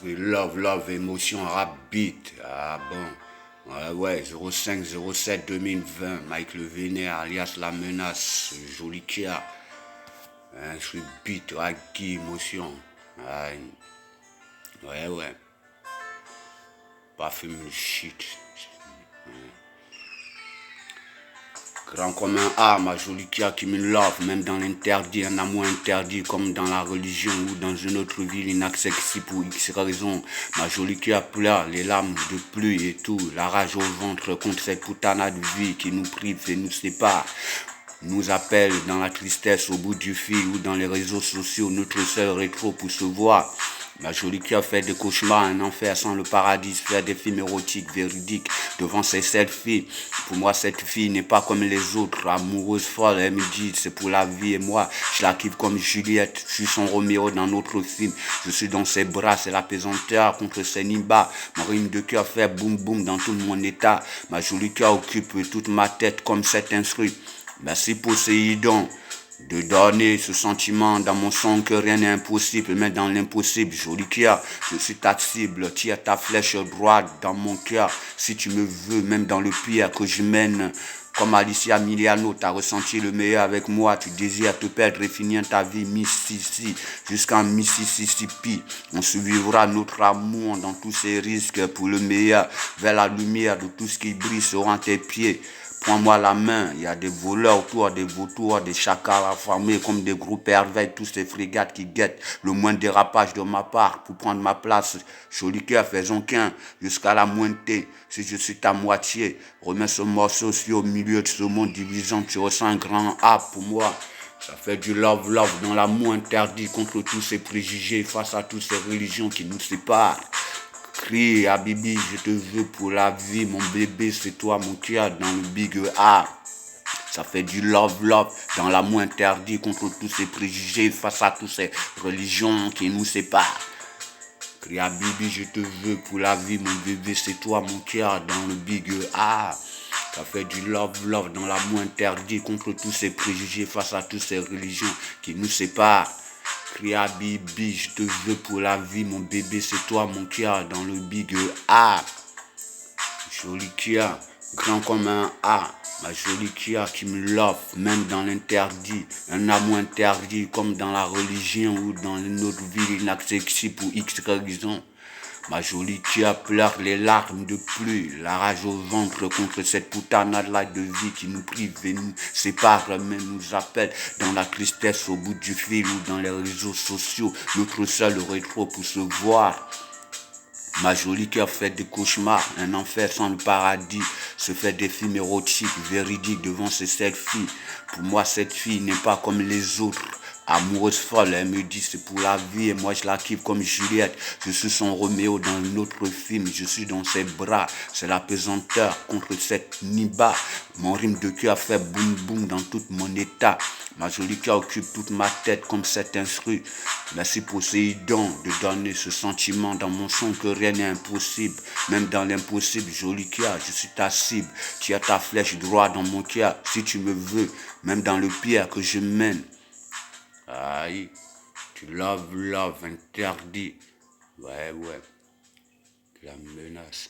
Love, love, émotion, rap beat. Ah bon. Ouais, 05-07-2020. Mike Le Vénère, alias La Menace. Joli Kia. Je suis beat, rap, émotion. Ah, ouais. Pas fume le shit. Grand comme un A, ma jolie Kia qui me love, même dans l'interdit, un amour interdit, comme dans la religion ou dans une autre ville inaccessible pour X raison. Ma jolie Kia pleure, les larmes de pluie et tout, la rage au ventre contre cette putain de vie qui nous prive et nous sépare. Nous appelle dans la tristesse au bout du fil ou dans les réseaux sociaux, notre seul rétro pour se voir. Ma jolie Kia fait des cauchemars, un enfer sans le paradis, faire des films érotiques, véridiques, devant ces selfies. Pour moi, cette fille n'est pas comme les autres, amoureuse folle, elle me dit, c'est pour la vie et moi, je la kiffe comme Juliette, je suis son Roméo dans notre film, je suis dans ses bras, c'est la pesanteur contre ses nimbas, mon rime de cœur fait boum boum dans tout mon état, ma jolie Kia occupe toute ma tête comme cet instruit. Merci Poséidon de donner ce sentiment dans mon son que rien n'est impossible, mais dans l'impossible, joli Kia, je suis ta cible, tire ta flèche droite dans mon cœur, si tu me veux, même dans le pire que je mène. Comme Alicia Miliano, t'as ressenti le meilleur avec moi, tu désires te perdre et finir ta vie Mississippi, jusqu'en Mississippi. On survivra notre amour dans tous ces risques pour le meilleur, vers la lumière de tout ce qui brille seront tes pieds. Prends-moi la main, il y a des voleurs autour, des vautours, des chacals affamés comme des gros pervers, tous ces frégates qui guettent le moindre dérapage de ma part pour prendre ma place. Joli cœur, faisons qu'un, jusqu'à la moitié, si je suis ta moitié. Remets ce morceau aussi au milieu de ce monde divisant, tu ressens un grand A pour moi. Ça fait du love, love dans l'amour interdit contre tous ces préjugés face à toutes ces religions qui nous séparent. Crie Habibi, je te veux pour la vie, mon bébé, c'est toi mon cœur dans le big A. Ça fait du love, love dans l'amour interdit contre tous ces préjugés face à toutes ces religions qui nous séparent. Crie Habibi, je te veux pour la vie, mon bébé, c'est toi mon cœur dans le big A. Ça fait du love, love dans l'amour interdit contre tous ces préjugés face à toutes ces religions qui nous séparent. Crie Habibi, je te veux pour la vie, mon bébé, c'est toi mon cœur dans le big A. Joli Kia, grand comme un A, ma jolie Kia qui me love, même dans l'interdit, un amour interdit comme dans la religion ou dans une autre ville inaccessible pour X raison. Ma jolie Kia pleure les larmes de pluie, la rage au ventre contre cette putanade-là de vie qui nous prive et nous sépare, mais nous appelle dans la tristesse au bout du fil ou dans les réseaux sociaux, notre seul rétro pour se voir. Ma jolie Kia fait des cauchemars, un enfer sans le paradis, se fait des films érotiques, véridiques devant ces selfies. Pour moi, cette fille n'est pas comme les autres. Amoureuse folle, elle me dit c'est pour la vie et moi je la kiffe comme Juliette. Je suis son Roméo dans un autre film, je suis dans ses bras, c'est la pesanteur contre cette niba. Mon rime de cœur fait boum boum dans tout mon état. Ma jolie Kia occupe toute ma tête comme cet instru. Merci Poséidon de donner ce sentiment dans mon son que rien n'est impossible. Même dans l'impossible, jolie Kia, je suis ta cible. Tu as ta flèche droite dans mon cœur si tu me veux, même dans le pire que je mène. Aïe, tu love, love, interdit. Ouais, la menace.